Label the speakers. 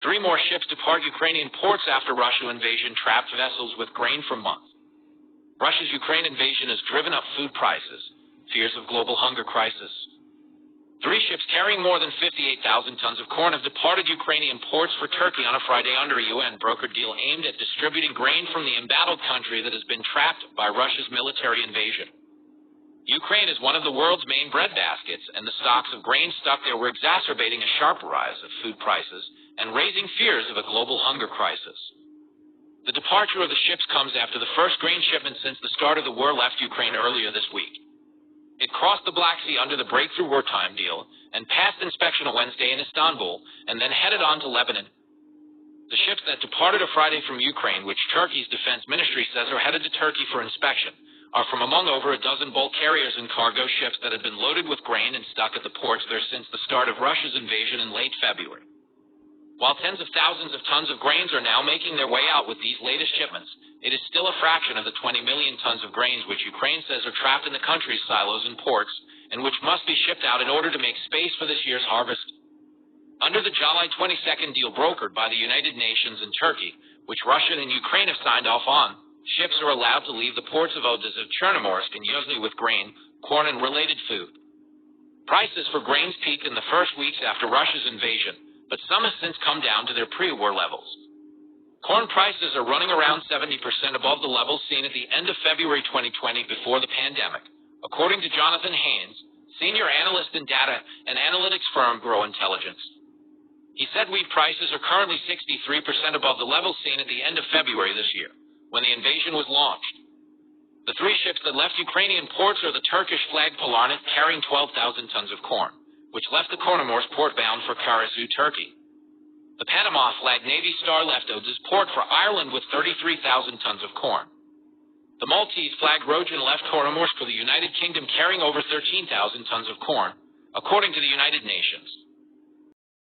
Speaker 1: 3 more ships depart Ukrainian ports after Russian invasion trapped vessels with grain for months. Russia's Ukraine invasion has driven up food prices, fears of global hunger crisis. 3 ships carrying more than 58,000 tons of corn have departed Ukrainian ports for Turkey on a Friday under a UN-brokered deal aimed at distributing grain from the embattled country that has been trapped by Russia's military invasion. Ukraine is one of the world's main breadbaskets, and the stocks of grain stuck there were exacerbating a sharp rise of food prices and raising fears of a global hunger crisis. The departure of the ships comes after the first grain shipment since the start of the war left Ukraine earlier this week. It crossed the Black Sea under the breakthrough wartime deal and passed inspection on Wednesday in Istanbul and then headed on to Lebanon. The ships that departed on Friday from Ukraine, which Turkey's defense ministry says are headed to Turkey for inspection, are from among over a dozen bulk carriers and cargo ships that had been loaded with grain and stuck at the ports there since the start of Russia's invasion in late February. While tens of thousands of tons of grains are now making their way out with these latest shipments, it is still a fraction of the 20 million tons of grains which Ukraine says are trapped in the country's silos and ports, and which must be shipped out in order to make space for this year's harvest. Under the July 22nd deal brokered by the United Nations and Turkey, which Russia and Ukraine have signed off on, ships are allowed to leave the ports of Odessa, Chernomorsk, and Yuzhny with grain, corn, and related food. Prices for grains peaked in the first weeks after Russia's invasion, but some have since come down to their pre-war levels. Corn prices are running around 70% above the levels seen at the end of February 2020 before the pandemic, according to Jonathan Haynes, senior analyst in data and analytics firm Grow Intelligence. He said wheat prices are currently 63% above the levels seen at the end of February this year, when the invasion was launched. The 3 ships that left Ukrainian ports are the Turkish-flagged Polarnet carrying 12,000 tons of corn, which left the Chernomorsk port bound for Karasu, Turkey. The Panama-flagged Navy Star left Odessa's port for Ireland with 33,000 tons of corn. The Maltese-flagged Rojan left Chernomorsk for the United Kingdom carrying over 13,000 tons of corn, according to the United Nations.